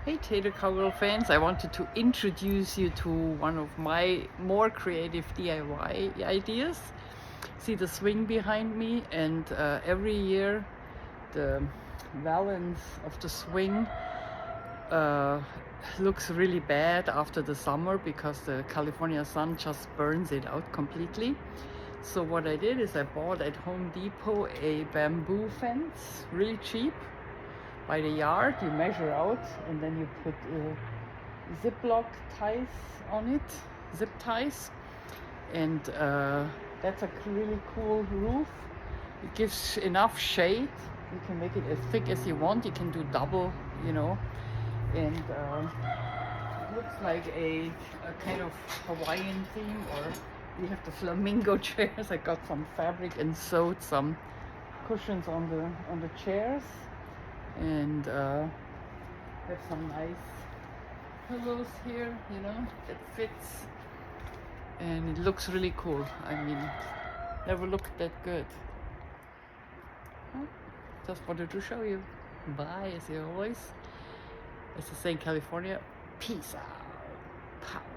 Hey Tater Cowgirl fans, I wanted to introduce you to one of my more creative DIY ideas. See the swing behind me, and every year the valance of the swing uh, looks really bad after the summer because the California sun just burns it out completely. So what I did is I bought at Home Depot a bamboo fence, really cheap, by the yard. You measure out and then you put Ziploc ties on it, zip ties, and that's a really cool roof. It gives enough shade. You can make it as thick as you want. You can do double, you know, and it looks like a kind of Hawaiian theme. Or we have the flamingo chairs. I got some fabric and sewed some cushions on the chairs, and have some nice pillows here, you know, that fits, and it looks really cool. I mean, never looked that good. Huh? Just wanted to show you. Bye, as always. As I say in California, peace out. Pow.